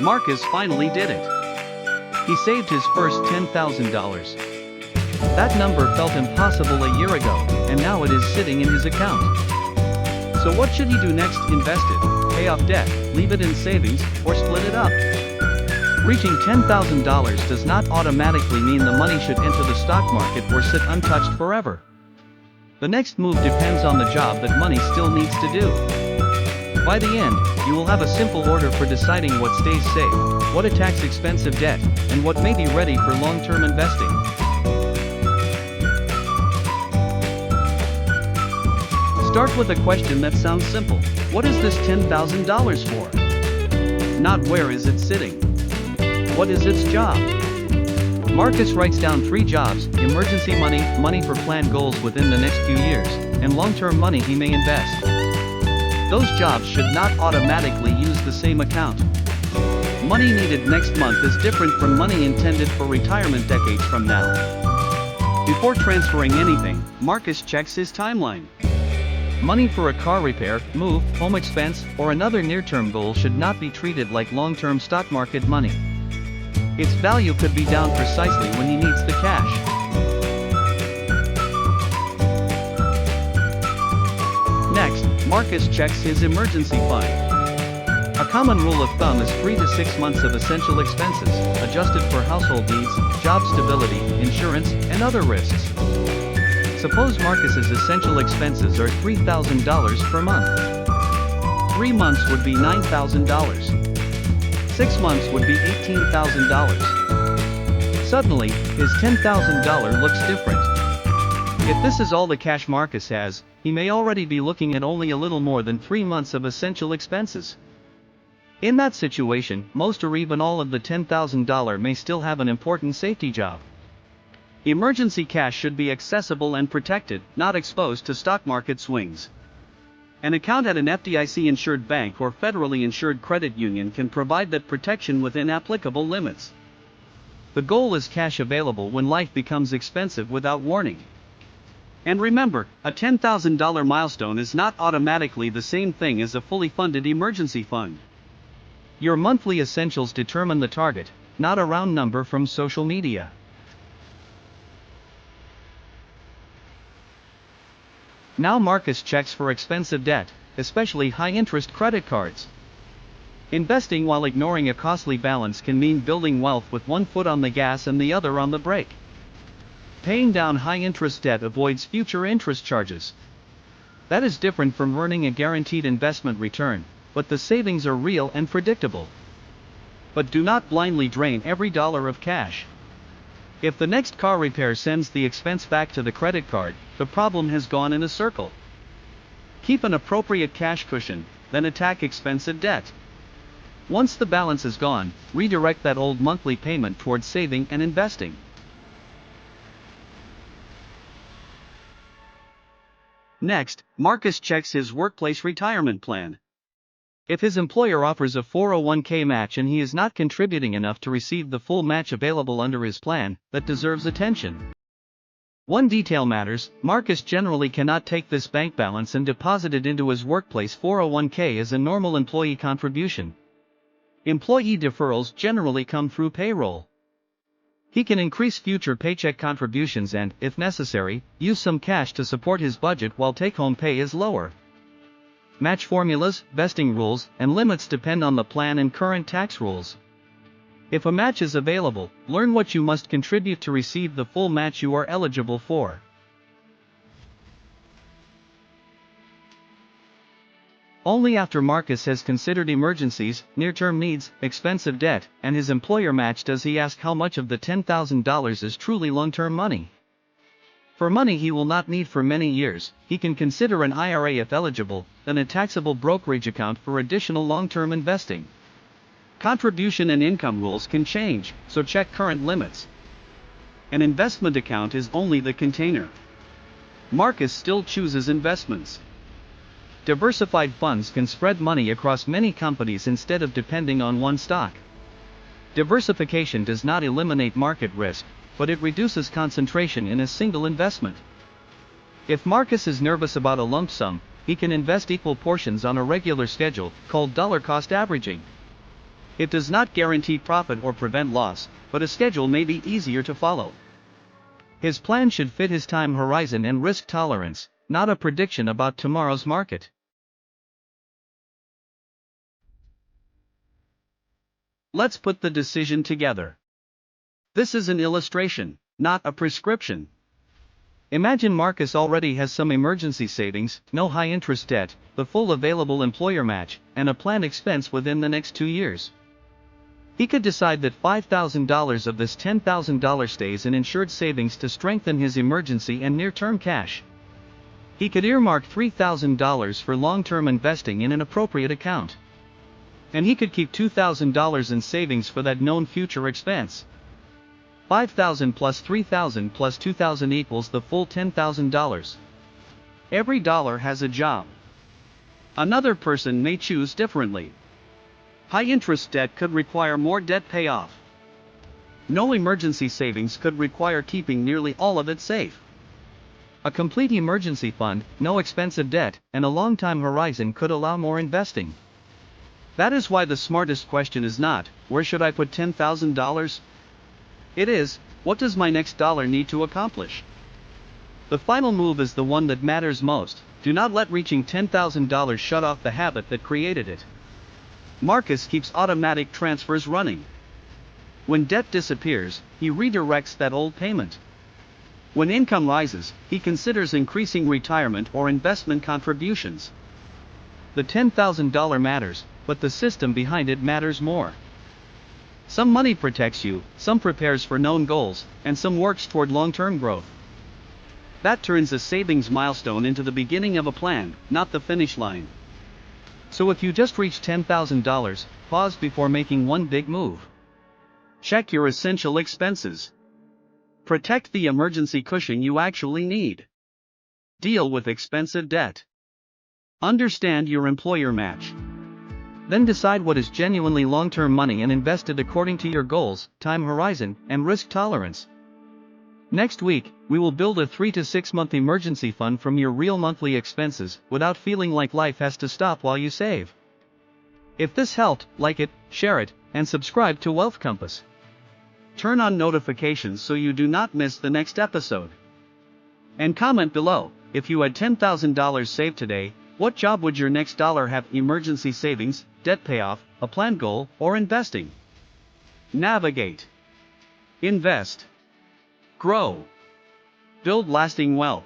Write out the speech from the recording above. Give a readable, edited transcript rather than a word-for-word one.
Marcus finally did it. He saved his first $10,000. That number felt impossible a year ago, and now it is sitting in his account. So what should he do next? Invest it, pay off debt, leave it in savings, or split it up? Reaching $10,000 does not automatically mean the money should enter the stock market or sit untouched forever. The next move depends on the job that money still needs to do. By the end, you will have a simple order for deciding what stays safe, what attacks expensive debt, and what may be ready for long-term investing. Start with a question that sounds simple. What is this $10,000 for? Not where is it sitting? What is its job? Marcus writes down 3 jobs: emergency money, money for planned goals within the next few years, and long-term money he may invest. Those jobs should not automatically use the same account. Money needed next month is different from money intended for retirement decades from now. Before transferring anything, Marcus checks his timeline. Money for a car repair, move, home expense, or another near-term goal should not be treated like long-term stock market money. Its value could be down precisely when he needs the cash. Next, Marcus checks his emergency fund. A common rule of thumb is 3 to 6 months of essential expenses, adjusted for household needs, job stability, insurance, and other risks. Suppose Marcus's essential expenses are $3,000 per month. 3 months would be $9,000. 6 months would be $18,000. Suddenly, his $10,000 looks different. If this is all the cash Marcus has, he may already be looking at only a little more than 3 months of essential expenses. In that situation, most or even all of the $10,000 may still have an important safety job. Emergency cash should be accessible and protected, not exposed to stock market swings. An account at an FDIC-insured bank or federally insured credit union can provide that protection within applicable limits. The goal is cash available when life becomes expensive without warning. And remember, a $10,000 milestone is not automatically the same thing as a fully funded emergency fund. Your monthly essentials determine the target, not a round number from social media. Now Marcus checks for expensive debt, especially high-interest credit cards. Investing while ignoring a costly balance can mean building wealth with one foot on the gas and the other on the brake. Paying down high-interest debt avoids future interest charges. That is different from earning a guaranteed investment return, but the savings are real and predictable. But do not blindly drain every dollar of cash. If the next car repair sends the expense back to the credit card, the problem has gone in a circle. Keep an appropriate cash cushion, then attack expensive debt. Once the balance is gone, redirect that old monthly payment towards saving and investing. Next, Marcus checks his workplace retirement plan. If his employer offers a 401k match and he is not contributing enough to receive the full match available under his plan, that deserves attention. One detail matters: Marcus generally cannot take this bank balance and deposit it into his workplace 401k as a normal employee contribution. Employee deferrals generally come through payroll. He can increase future paycheck contributions and, if necessary, use some cash to support his budget while take-home pay is lower. Match formulas, vesting rules, and limits depend on the plan and current tax rules. If a match is available, learn what you must contribute to receive the full match you are eligible for. Only after Marcus has considered emergencies, near-term needs, expensive debt, and his employer match does he ask how much of the $10,000 is truly long-term money. For money he will not need for many years, he can consider an IRA if eligible, then a taxable brokerage account for additional long-term investing. Contribution and income rules can change, so check current limits. An investment account is only the container. Marcus still chooses investments. Diversified funds can spread money across many companies instead of depending on one stock. Diversification does not eliminate market risk, but it reduces concentration in a single investment. If Marcus is nervous about a lump sum, he can invest equal portions on a regular schedule, called dollar cost averaging. It does not guarantee profit or prevent loss, but a schedule may be easier to follow. His plan should fit his time horizon and risk tolerance, not a prediction about tomorrow's market. Let's put the decision together. This is an illustration, not a prescription. Imagine Marcus already has some emergency savings, no high-interest debt, the full available employer match, and a planned expense within the next 2 years. He could decide that $5,000 of this $10,000 stays in insured savings to strengthen his emergency and near-term cash. He could earmark $3,000 for long-term investing in an appropriate account. And he could keep $2,000 in savings for that known future expense. 5,000 plus 3,000 plus 2,000 equals the full $10,000. Every dollar has a job. Another person may choose differently. High-interest debt could require more debt payoff. No emergency savings could require keeping nearly all of it safe. A complete emergency fund, no expensive debt, and a long time horizon could allow more investing. That is why the smartest question is not, where should I put $10,000? It is, what does my next dollar need to accomplish? The final move is the one that matters most. Do not let reaching $10,000 shut off the habit that created it. Marcus keeps automatic transfers running. When debt disappears, he redirects that old payment. When income rises, he considers increasing retirement or investment contributions. The $10,000 matters, but the system behind it matters more. Some money protects you, some prepares for known goals, and some works toward long-term growth. That turns a savings milestone into the beginning of a plan, not the finish line. So if you just reached $10,000, pause before making one big move. Check your essential expenses. Protect the emergency cushion you actually need. Deal with expensive debt. Understand your employer match. Then decide what is genuinely long-term money and invest it according to your goals, time horizon, and risk tolerance. Next week, we will build a 3 to 6 month emergency fund from your real monthly expenses without feeling like life has to stop while you save. If this helped, like it, share it, and subscribe to Wealth Compass. Turn on notifications so you do not miss the next episode. And comment below, if you had $10,000 saved today, what job would your next dollar have? Emergency savings, debt payoff, a planned goal, or investing? Navigate. Invest. Grow. Build lasting wealth.